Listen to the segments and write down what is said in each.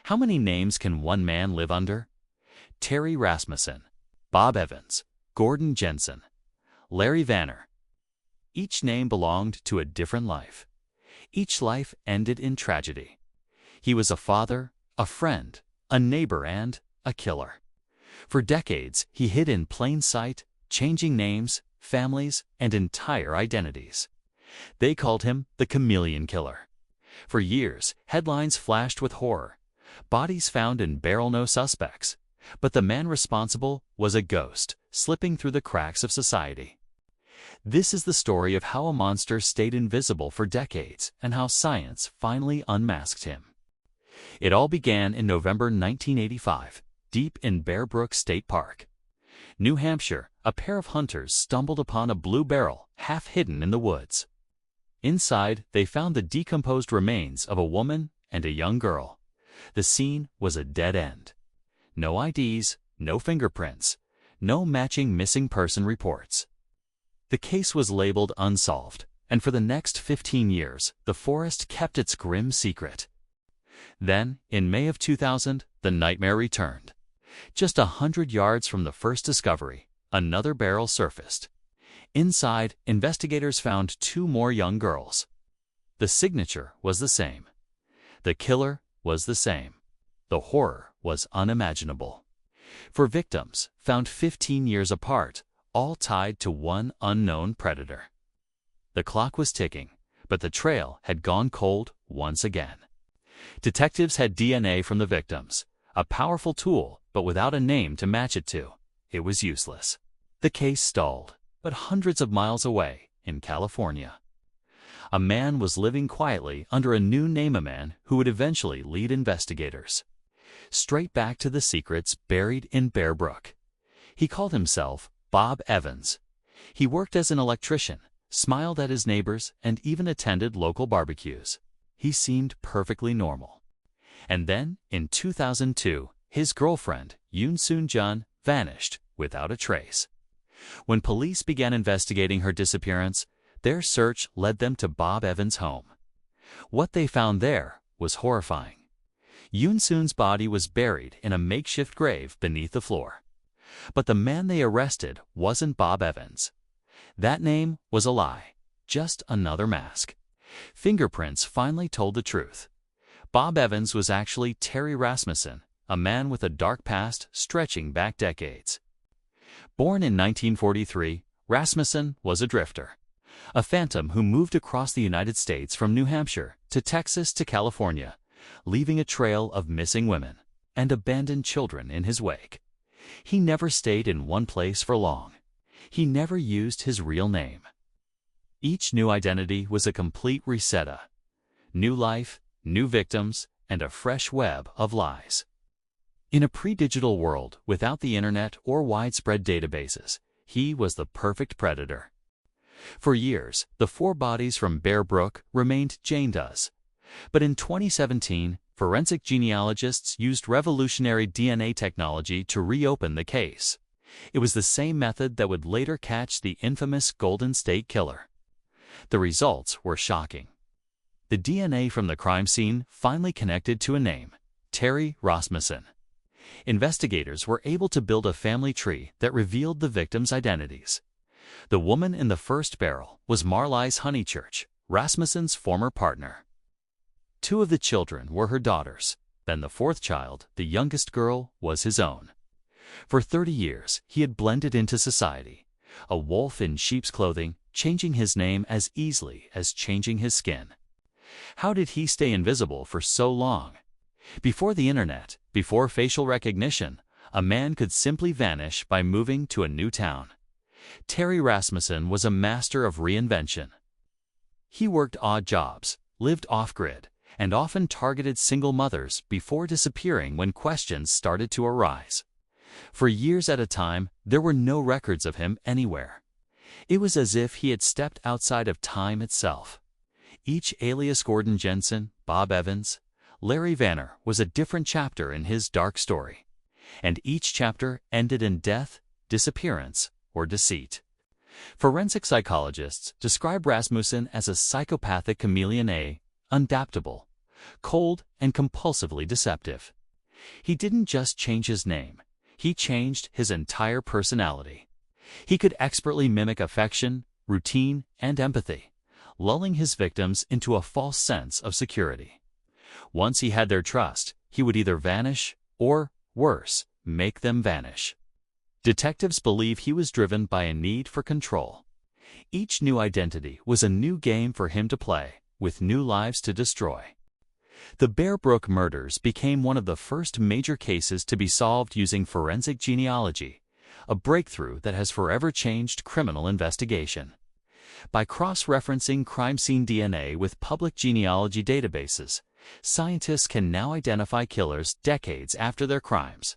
How many names can one man live under? Terry Rasmussen, Bob Evans, Gordon Jensen, Larry Vanner. Each name belonged to a different life. Each life ended in tragedy. He was a father, a friend, a neighbor, and a killer. For decades, he hid in plain sight, changing names, families, and entire identities. They called him the Chameleon Killer. For years, headlines flashed with horror. Bodies found in barrel, no suspects. But the man responsible was a ghost, slipping through the cracks of society. This is the story of how a monster stayed invisible for decades and how science finally unmasked him. It all began in November 1985, deep in Brook State Park, New Hampshire. A pair of hunters stumbled upon a blue barrel half hidden in the woods. Inside, they found the decomposed remains of a woman and a young girl. The scene was a dead end. No IDs, no fingerprints, no matching missing person reports. The case was labeled unsolved, and for the next 15 years, the forest kept its grim secret. Then, in May of 2000, the nightmare returned. Just 100 yards from the first discovery, another barrel surfaced. Inside, investigators found two more young girls. The signature was the same. The killer was the same. The horror was unimaginable. For victims, found 15 years apart, all tied to one unknown predator. The clock was ticking, but the trail had gone cold once again. Detectives had DNA from the victims, a powerful tool, but without a name to match it to, it was useless. The case stalled, but hundreds of miles away, in California, a man was living quietly under a new name, a man who would eventually lead investigators straight back to the secrets buried in Brook. He called himself Bob Evans. He worked as an electrician, smiled at his neighbors, and even attended local barbecues. He seemed perfectly normal. And then, in 2002, his girlfriend, Jun, vanished without a trace. When police began investigating her disappearance, their search led them to Bob Evans' home. What they found there was horrifying. Sun's body was buried in a makeshift grave beneath the floor. But the man they arrested wasn't Bob Evans. That name was a lie, just another mask. Fingerprints finally told the truth. Bob Evans was actually Terry Rasmussen, a man with a dark past stretching back decades. Born in 1943, Rasmussen was a drifter, a phantom who moved across the United States from New Hampshire to Texas to California, leaving a trail of missing women and abandoned children in his wake. He never stayed in one place for long. He never used his real name. Each new identity was a complete reset, a new life, new victims, and a fresh web of lies. In a pre-digital world without the internet or widespread databases, he was the perfect predator. For years, the four bodies from Brook remained Jane Does. But in 2017, forensic genealogists used revolutionary DNA technology to reopen the case. It was the same method that would later catch the infamous Golden State Killer. The results were shocking. The DNA from the crime scene finally connected to a name, Terry Rasmussen. Investigators were able to build a family tree that revealed the victims' identities. The woman in the first barrel was Marlies Honeychurch, Rasmussen's former partner. Two of the children were her daughters. Then the fourth child, the youngest girl, was his own. For 30 years, he had blended into society, a wolf in sheep's clothing, changing his name as easily as changing his skin. How did he stay invisible for so long? Before the internet, before facial recognition, a man could simply vanish by moving to a new town. Terry Rasmussen was a master of reinvention. He worked odd jobs, lived off-grid, and often targeted single mothers before disappearing when questions started to arise. For years at a time, there were no records of him anywhere. It was as if he had stepped outside of time itself. Each alias, Gordon Jensen, Bob Evans, Larry Vanner, was a different chapter in his dark story. And each chapter ended in death, disappearance, or deceit. Forensic psychologists describe Rasmussen as a psychopathic chameleon, adaptable, cold, and compulsively deceptive. He didn't just change his name, he changed his entire personality. He could expertly mimic affection, routine, and empathy, lulling his victims into a false sense of security. Once he had their trust, he would either vanish or, worse, make them vanish. Detectives believe he was driven by a need for control. Each new identity was a new game for him to play, with new lives to destroy. The Brook murders became one of the first major cases to be solved using forensic genealogy, a breakthrough that has forever changed criminal investigation. By cross-referencing crime scene DNA with public genealogy databases, scientists can now identify killers decades after their crimes.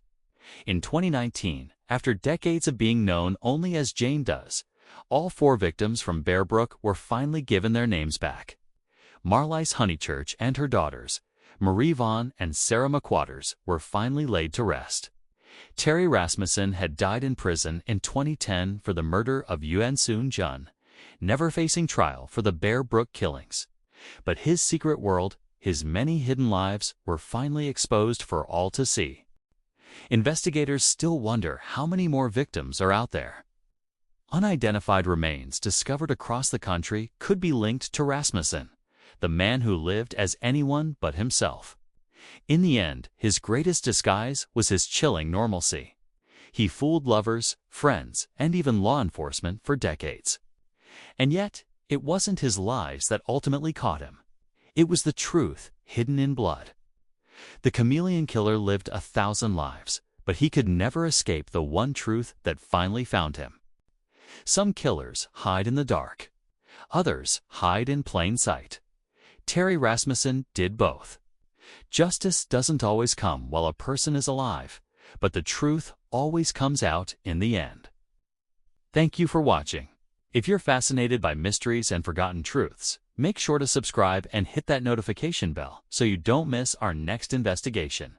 In 2019, after decades of being known only as Jane Does, all 4 victims from Brook were finally given their names back. Marlies Honeychurch and her daughters, Marie Vaughn and Sarah McWatters, were finally laid to rest. Terry Rasmussen had died in prison in 2010 for the murder of Soon Jun, never facing trial for the Brook killings. But his secret world, his many hidden lives, were finally exposed for all to see. Investigators still wonder how many more victims are out there. Unidentified remains discovered across the country could be linked to Rasmussen, the man who lived as anyone but himself. In the end, his greatest disguise was his chilling normalcy. He fooled lovers, friends, and even law enforcement for decades. And yet, it wasn't his lies that ultimately caught him. It was the truth hidden in blood. The Chameleon Killer lived 1,000 lives, but he could never escape the one truth that finally found him. Some killers hide in the dark. Others hide in plain sight. Terry Rasmussen did both. Justice doesn't always come while a person is alive, but the truth always comes out in the end. Thank you for watching. If you're fascinated by mysteries and forgotten truths, make sure to subscribe and hit that notification bell so you don't miss our next investigation.